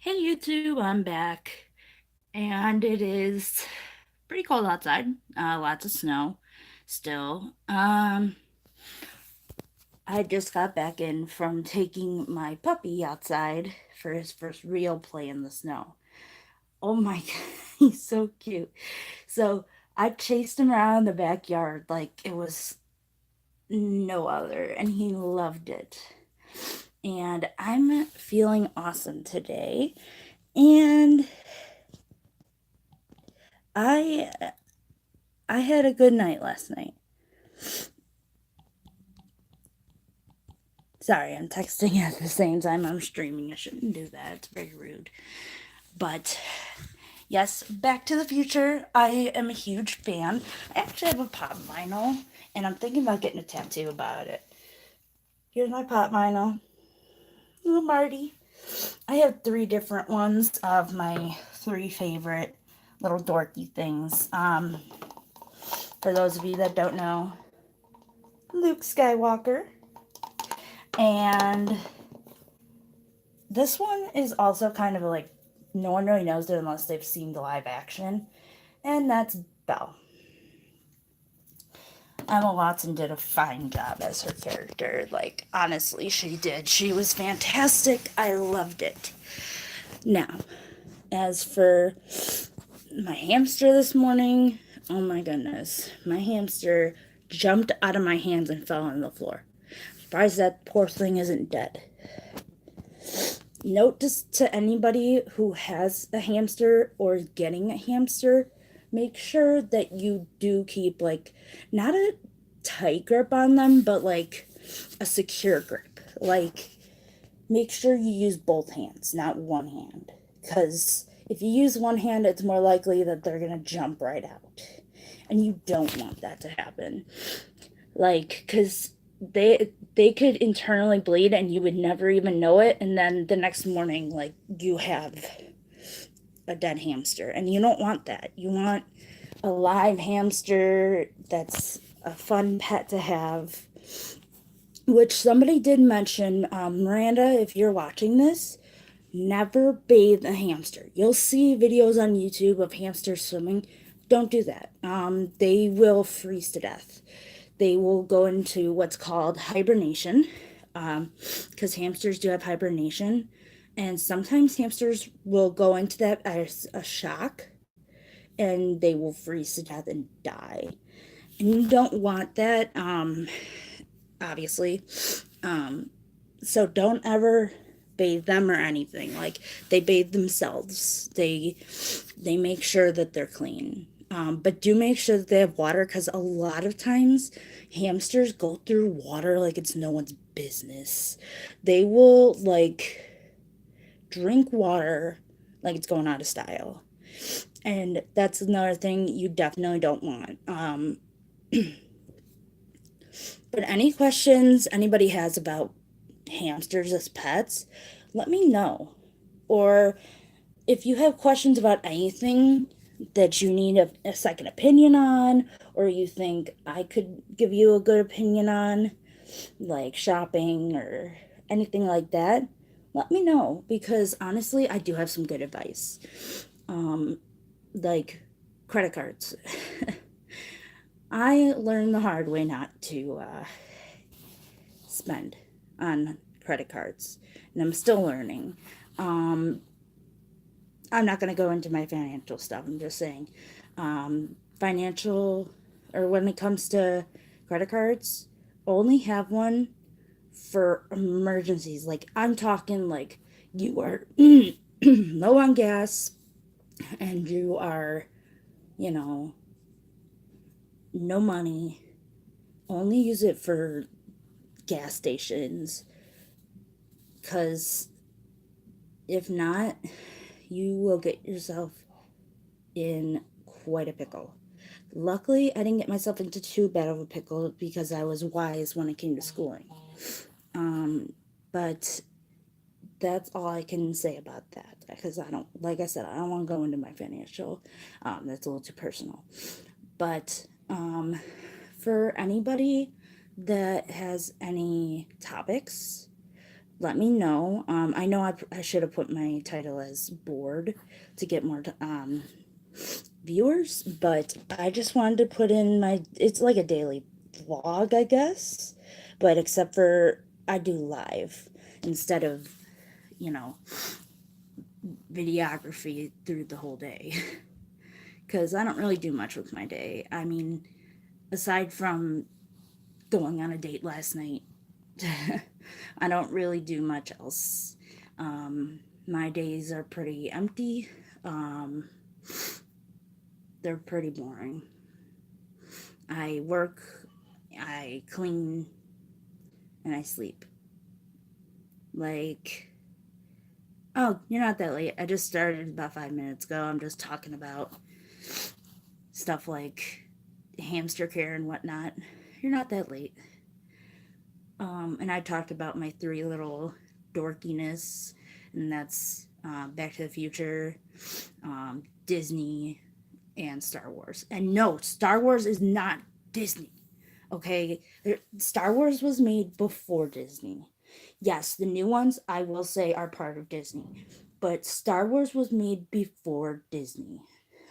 Hey YouTube, I'm back, and it is pretty cold outside. Lots of snow still. I just got back in from taking my puppy outside for his first real play in the snow. Oh my God, he's so cute. So I chased him around the backyard like it was no other, and he loved it. And I'm feeling awesome today. And I I had a good night last night. Sorry, I'm texting at the same time I'm streaming. I shouldn't do that. It's very rude. But yes, Back to the Future. I am a huge fan. I actually have a pop vinyl, and I'm thinking about getting a tattoo about it. Here's my pop vinyl. Little Marty. I have three different ones of my three favorite little dorky things. For those of you that don't know, Luke Skywalker. And this one is also kind of like no one really knows it unless they've seen the live action, and that's Belle. Emma Watson did a fine job as her character. Like, honestly, she did. She was fantastic. I loved it. Now, as for my hamster this morning, oh my goodness. My hamster jumped out of my hands and fell on the floor. Surprised that poor thing isn't dead. Note to anybody who has a hamster or is getting a hamster, make sure that you do keep like not a tight grip on them, but like a secure grip. Like make sure you use both hands, not one hand. Because if you use one hand, it's more likely that they're gonna jump right out. And you don't want that to happen. Like, because they could internally bleed and you would never even know it, and then the next morning like you have a dead hamster, and you don't want that. You want a live hamster that's a fun pet to have, which somebody did mention. Miranda, if you're watching this, never bathe a hamster. You'll see videos on YouTube of hamsters swimming. Don't do that. They will freeze to death. They will go into what's called hibernation, because hamsters do have hibernation, and sometimes hamsters will go into that as a shock, and they will freeze to death and die. And you don't want that, obviously. So don't ever bathe them or anything. Like they bathe themselves. They make sure that they're clean. But do make sure that they have water, because a lot of times hamsters go through water like it's no one's business. They will like drink water like it's going out of style. And that's another thing you definitely don't want. But any questions anybody has about hamsters as pets, let me know. Or if you have questions about anything that you need a second opinion on, or you think I could give you a good opinion on, like shopping or anything like that, let me know, because honestly, I do have some good advice. Like credit cards. I learned the hard way not to spend on credit cards, and I'm still learning. Um, I'm not going to go into my financial stuff. I'm just saying, financial, or when it comes to credit cards, only have one for emergencies. Like, I'm talking like you are low on gas and you are, you know, no money. Only use it for gas stations, because if not, you will get yourself in quite a pickle. Luckily, I didn't get myself into too bad of a pickle because I was wise when it came to schooling. But that's all I can say about that, because I don't, like I said, I don't want to go into my financial. That's a little too personal. But for anybody that has any topics let me know. I know I should have put my title as bored to get more viewers, but I just wanted to put in my, it's like a daily vlog, I guess, but except for I do live instead of, you know, videography through the whole day. Because I don't really do much with my day. I mean, aside from going on a date last night, I don't really do much else. My days are pretty empty. Um, they're pretty boring. I work, I clean, and I sleep. Like, oh, you're not that late. I just started about 5 minutes ago. I'm just talking about stuff like hamster care and whatnot. You're not that late. And I talked about my three little dorkiness, and that's Back to the Future, Disney, and Star Wars. And no, Star Wars is not Disney. Okay, Star Wars was made before Disney. Yes, the new ones I will say are part of Disney, but Star Wars was made before Disney.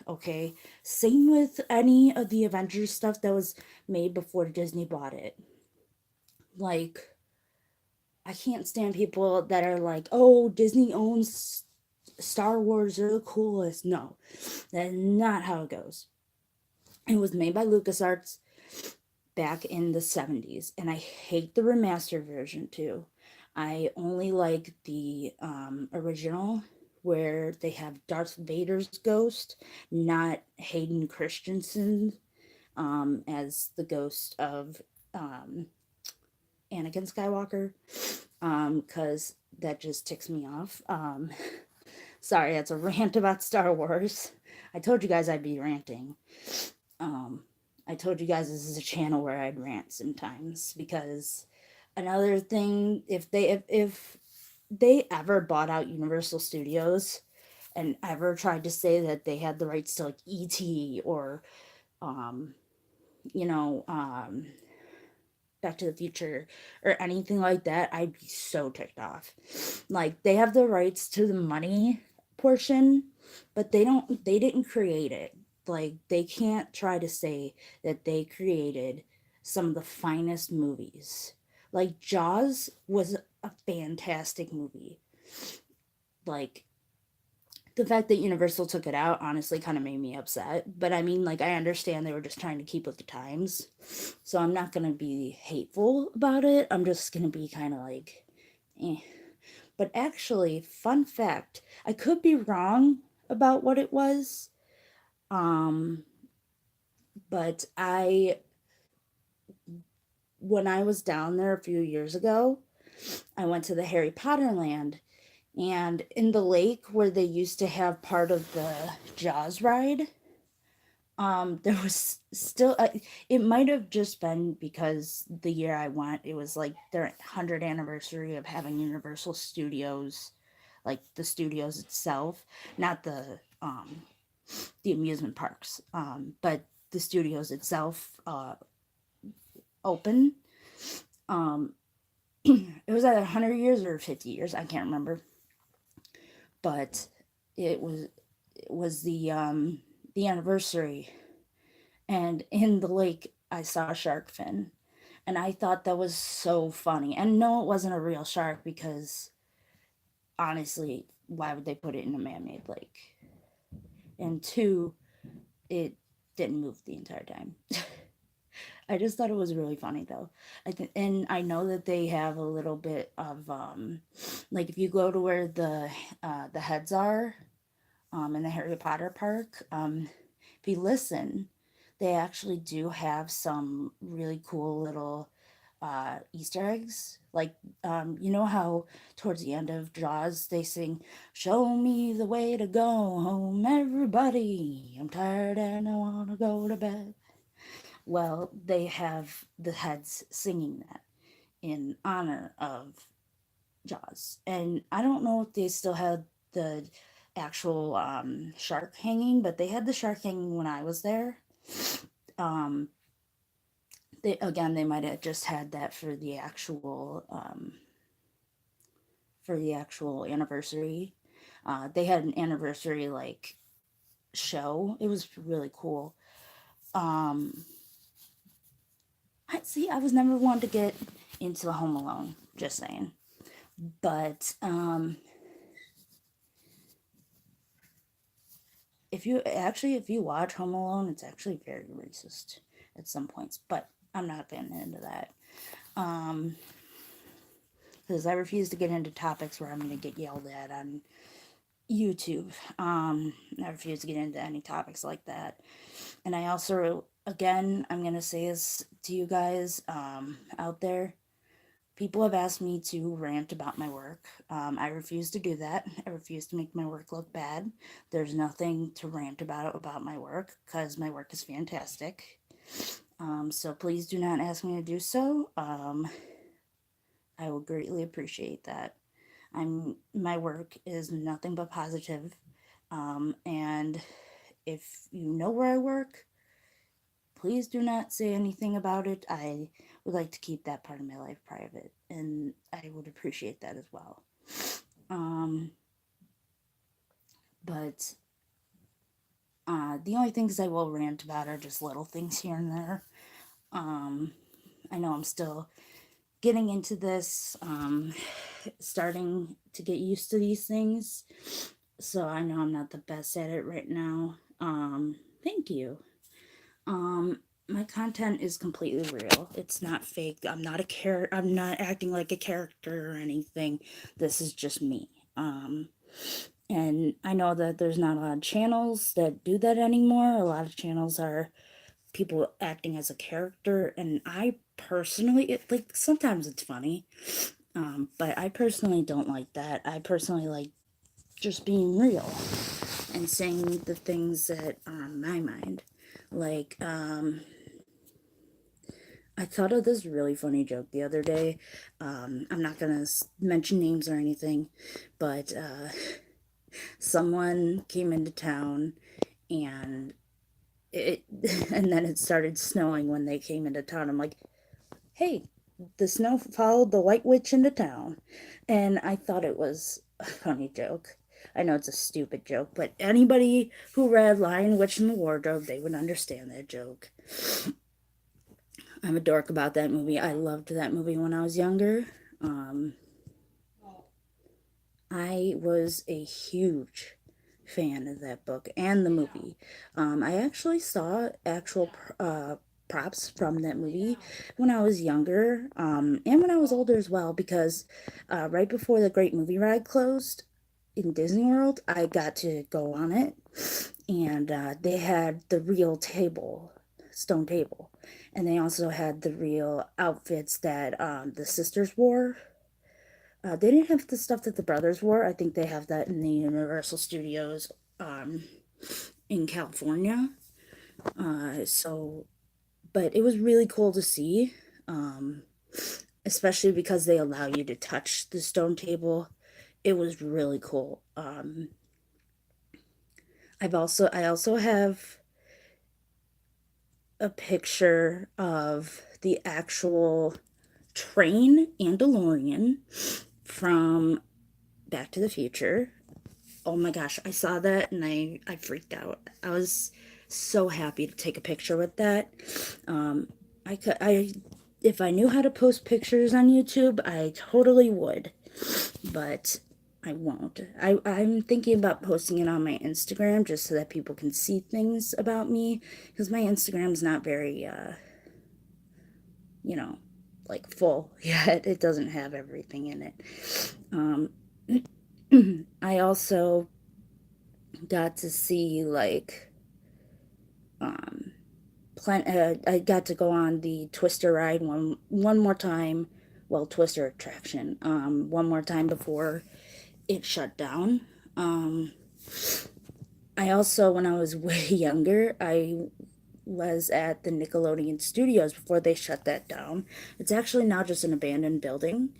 Okay, same with any of the Avengers stuff that was made before Disney bought it. Like, I can't stand people that are like, oh, Disney owns Star Wars, they're the coolest. No, that's not how it goes. It was made by LucasArts back in the 70s, and I hate the remastered version too. I only like the original where they have Darth Vader's ghost, not Hayden Christensen as the ghost of um, Anakin Skywalker, because that just ticks me off. Sorry, that's a rant about Star Wars. I told you guys I'd be ranting. Um, I told you guys this is a channel where I'd rant sometimes because another thing, if they ever bought out Universal Studios and ever tried to say that they had the rights to like ET or um, you know, Back to the Future or anything like that, I'd be so ticked off. Like they have the rights to the money portion, but they didn't create it. Like they can't try to say that they created some of the finest movies. Like Jaws was a fantastic movie. Like the fact that Universal took it out honestly kind of made me upset. But I mean, like, I understand they were just trying to keep with the times. So I'm not going to be hateful about it. I'm just going to be kind of like, eh. But actually, fun fact, I could be wrong about what it was. Um, but when I was down there a few years ago, I went to the Harry Potter land. And in the lake where they used to have part of the Jaws ride, there was still it might have just been because the year I went it was like their 100th anniversary of having Universal Studios, like the studios itself, not the amusement parks, but the studios itself open. um it was at 100 years or 50 years, I can't remember, but it was the anniversary, and in the lake I saw a shark fin, and I thought that was so funny. And no, it wasn't a real shark because honestly, why would they put it in a man-made lake? And two, it didn't move the entire time. I just thought it was really funny though. And I know that they have a little bit of like if you go to where the heads are in the Harry Potter park, if you listen, they actually do have some really cool little Easter eggs. Like, you know how towards the end of Jaws they sing, "Show me the way to go home, everybody. I'm tired and I want to go to bed." Well, they have the heads singing that in honor of Jaws. And I don't know if they still had the actual shark hanging, but they had the shark hanging when I was there. Um, they might have just had that for the actual for the actual anniversary. They had an anniversary like show. It was really cool. Um, I see. I was never one to get into Home Alone. Just saying. But if you watch Home Alone, it's actually very racist at some points. But I'm not getting into that. Um, because I refuse to get into topics where I'm going to get yelled at on YouTube. I refuse to get into any topics like that. And I also, again, I'm going to say this to you guys out there. People have asked me to rant about my work. I refuse to do that. I refuse to make my work look bad. There's nothing to rant about my work because my work is fantastic. So please do not ask me to do so. I will greatly appreciate that. My work is nothing but positive. And if you know where I work, please do not say anything about it. I would like to keep that part of my life private, and I would appreciate that as well. Um, but the only things I will rant about are just little things here and there. I know I'm still getting into this, starting to get used to these things. So I know I'm not the best at it right now. Thank you. My content is completely real. It's not fake. I'm not acting like a character or anything. This is just me. And I know that there's not a lot of channels that do that anymore. A lot of channels are people acting as a character, and I personally, like sometimes it's funny, but I personally don't like that. I personally like just being real and saying the things that are on my mind. Like, I thought of this really funny joke the other day. I'm not gonna mention names or anything, but someone came into town and it and then it started snowing when they came into town. I'm like, hey, the snow followed the white witch into town. And I thought it was a funny joke. I know it's a stupid joke, but anybody who read Lion, Witch, and the Wardrobe, they would understand that joke. I'm a dork about that movie. I loved that movie when I was younger. Um, I was a huge fan of that book and the movie. I actually saw actual props from that movie when I was younger, and when I was older as well, because right before the Great Movie Ride closed in Disney World, I got to go on it, and they had the real table, stone table, and they also had the real outfits that the sisters wore. They didn't have the stuff that the brothers wore. I think they have that in the Universal Studios um, in California. So, but it was really cool to see, um, especially because they allow you to touch the stone table. It was really cool. I also have a picture of the actual train and DeLorean from Back to the Future. Oh my gosh, I saw that and I freaked out. I was so happy to take a picture with that. Um, I if I knew how to post pictures on YouTube, I totally would, but I won't. I'm thinking about posting it on my Instagram just so that people can see things about me because my Instagram's not very you know, like full yet. It doesn't have everything in it. Um, I also got to see like I got to go on the Twister ride one more time, well, Twister attraction, one more time before it shut down. Um, I also, when I was way younger, I was at the Nickelodeon Studios before they shut that down. It's actually now just an abandoned building.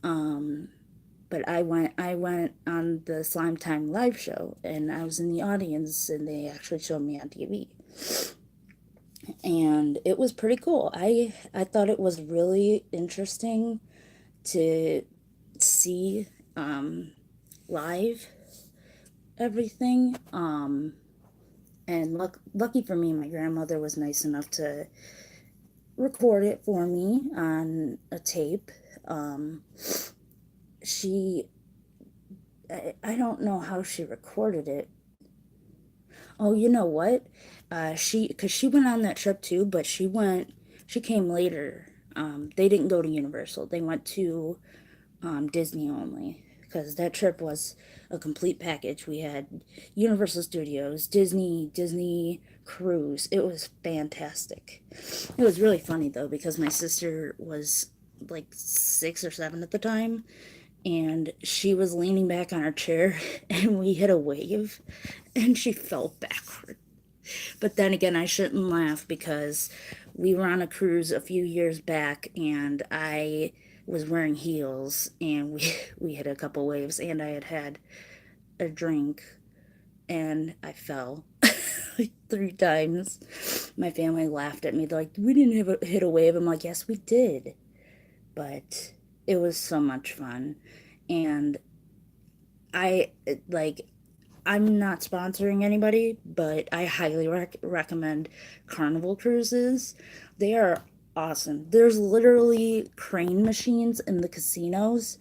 But I went on the Slime Time live show and I was in the audience and they actually showed me on TV. And it was pretty cool. I thought it was really interesting to see live everything. And lucky for me, my grandmother was nice enough to record it for me on a tape. Um, she, I don't know how she recorded it. Oh, you know what? Because she went on that trip too, but she came later. They didn't go to Universal. They went to Disney only because that trip was a complete package. We had Universal Studios, Disney cruise. It was fantastic. It was really funny though because my sister was like 6 or 7 at the time, and she was leaning back on her chair, and we hit a wave, and she fell backward. But then again, I shouldn't laugh because we were on a cruise a few years back, and I was wearing heels, and we hit a couple waves, and I had a drink, and I fell like 3 times. My family laughed at me. They're like, "We didn't hit a wave." I'm like, "Yes, we did," but it was so much fun, and I like I'm not sponsoring anybody, but I highly recommend Carnival cruises. They are awesome. There's literally crane machines in the casinos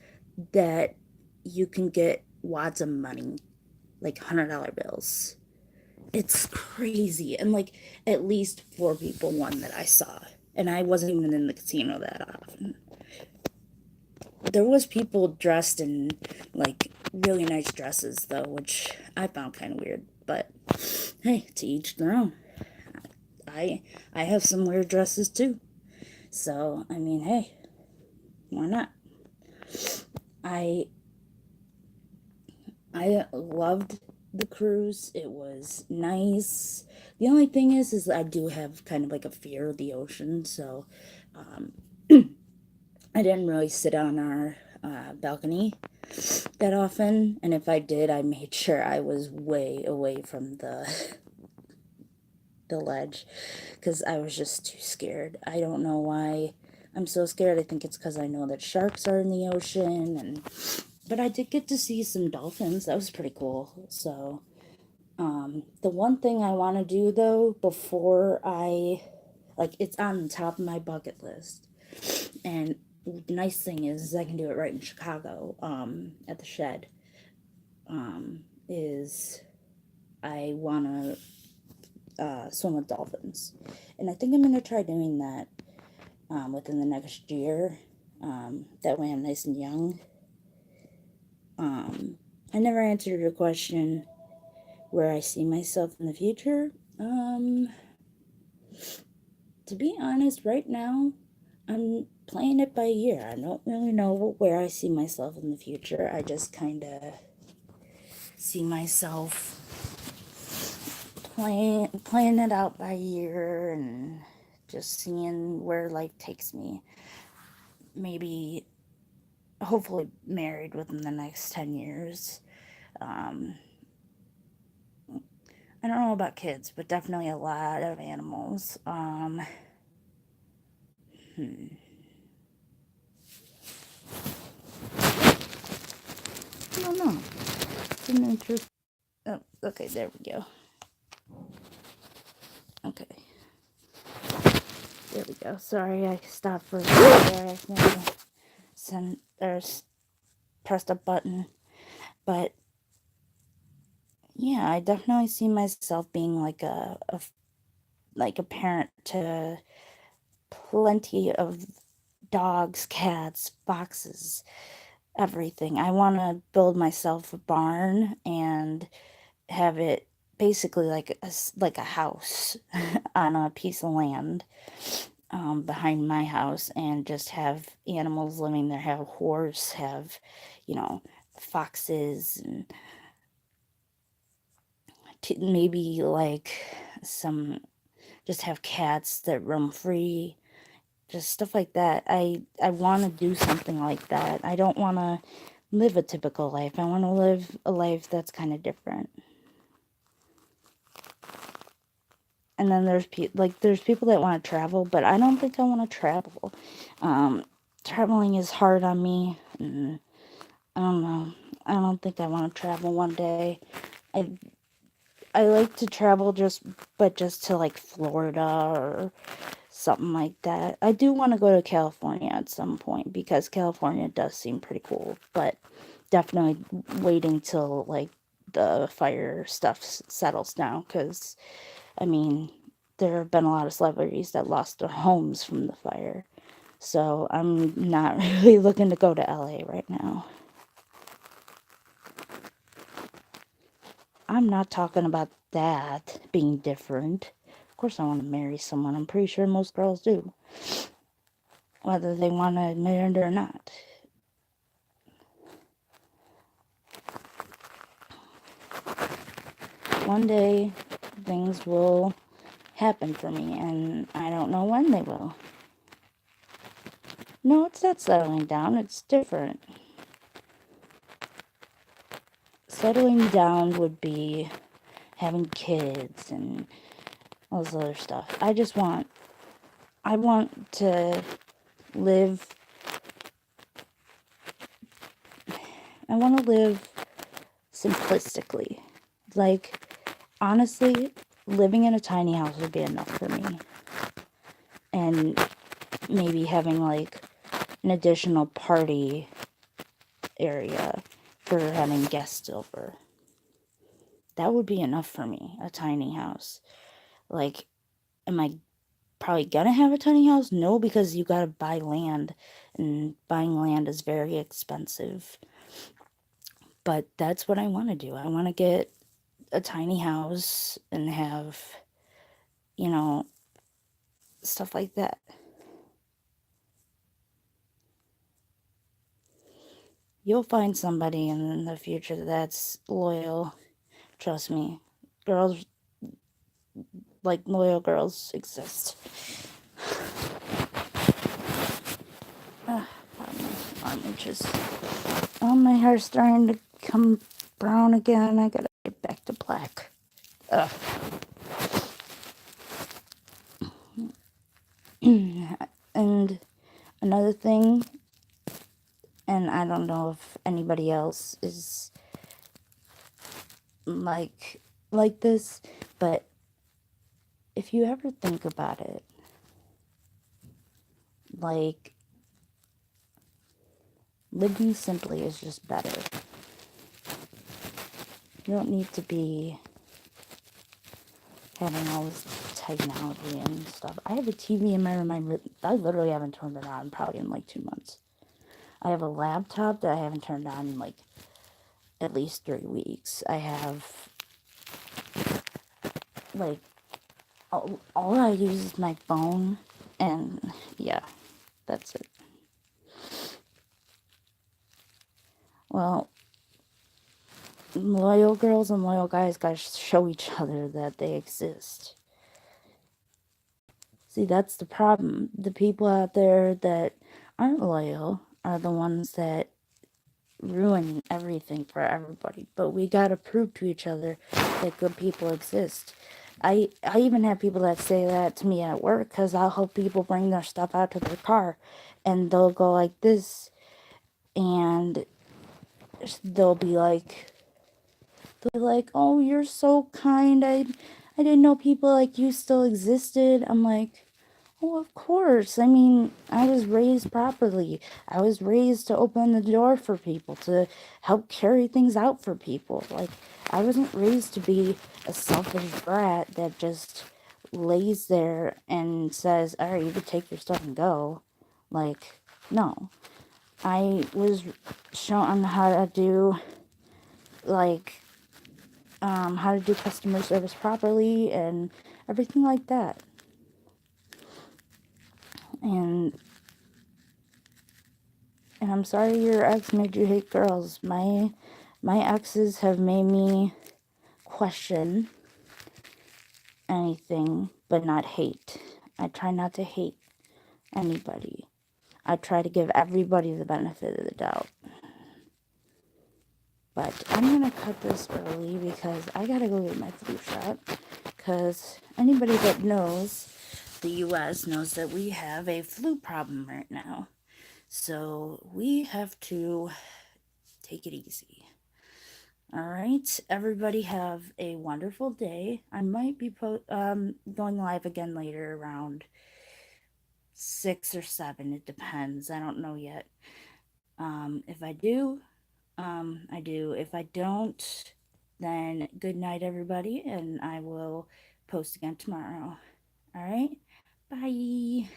that you can get wads of money, like $100 bills. It's crazy. And like at least 4 people won that I saw. And I wasn't even in the casino that often. There was people dressed in like really nice dresses though, which I found kind of weird. But hey, to each their own. I I have some weird dresses too. So I mean, hey, why not? I I loved the cruise. It was nice. The only thing is I do have kind of like a fear of the ocean, so um, I didn't really sit on our balcony that often, and if I did, I made sure I was way away from the ledge because I was just too scared. I don't know why I'm so scared. I think it's because I know that sharks are in the ocean, and but I did get to see some dolphins. That was pretty cool. So, the one thing I want to do though before I like it's on the top of my bucket list, and the nice thing is I can do it right in Chicago, at the shed. Is I want to swim with dolphins, and I think I'm gonna try doing that within the next year. That way I'm nice and young. I never answered your question where I see myself in the future. To be honest, right now I'm playing it by ear. I don't really know where I see myself in the future. I just kind of see myself playing it out by ear and just seeing where life takes me. Maybe, hopefully, married within the next 10 years. Um, I don't know about kids, but definitely a lot of animals. Hmm, I don't know. It's an interest. Oh, okay, there we go. Okay, there we go. Sorry, I stopped for a second there. I accidentally pressed a button. But yeah, I definitely see myself being like a parent to plenty of dogs, cats, foxes, everything. I want to build myself a barn and have it basically like like a house on a piece of land behind my house, and just have animals living there. Have a horse, have you know foxes, and maybe like some just have cats that roam free, just stuff like that. I want to do something like that. I don't want to live a typical life. I want to live a life that's kind of different. And then there's people that want to travel, but I don't think I want to travel. Um, Traveling is hard on me. And I don't know. I don't think I want to travel one day. I I like to travel just to like Florida or something like that. I do want to go to California at some point because California does seem pretty cool, but definitely waiting till like the fire stuff settles down because I mean, there have been a lot of celebrities that lost their homes from the fire. So I'm not really looking to go to LA right now. I'm not talking about that being different. Of course, I want to marry someone. I'm pretty sure most girls do, whether they want to admit it or not. One day, things will happen for me, and I don't know when they will. No, it's not settling down, it's different. Settling down would be having kids and all this other stuff. I want to live, I want to live simplistically. Like, honestly, living in a tiny house would be enough for me. And maybe having like an additional party area for having guests over. That would be enough for me, a tiny house. Like, am I probably gonna have a tiny house? No, because you gotta buy land, and buying land is very expensive. But that's what I want to do. I want to get a tiny house and have, you know, stuff like that. You'll find somebody in the future that's loyal. Trust me. Girls, like loyal girls, exist. My arm itches. Oh, my hair's starting to come brown again. I gotta get back to black. Ugh. And another thing, and I don't know if anybody else is like this, but if you ever think about it, like, living simply is just better. You don't need to be having all this technology and stuff. I have a TV in my room. I literally haven't turned it on probably in like 2 months. I have a laptop that I haven't turned on in like at least 3 weeks. I have like all I use is my phone, and yeah, that's it. Well, loyal girls and loyal guys gotta show each other that they exist. See, that's the problem. The people out there that aren't loyal are the ones that ruin everything for everybody. But we gotta prove to each other that good people exist. I even have people that say that to me at work because I'll help people bring their stuff out to their car, and they'll go like this, and they'll be like, "Oh, you're so kind. I didn't know people like you still existed." I'm like, "Oh, of course. I mean, I was raised properly. I was raised to open the door for people, to help carry things out for people. Like, I wasn't raised to be a selfish brat that just lays there and says, all right, you can take your stuff and go. Like, no. I was shown how to do, like, how to do customer service properly and everything like that. And I'm sorry your ex made you hate girls. My exes have made me question anything but not hate. I try not to hate anybody. I try to give everybody the benefit of the doubt. But I'm gonna cut this early because I gotta go get my flu shot. Because anybody that knows the US knows that we have a flu problem right now. So we have to Take it easy. All right, everybody have a wonderful day. I might be going live again later around 6 or 7. It depends. I don't know yet. If I do, I do. If I don't, then good night, everybody, and I will post again tomorrow. All right, bye.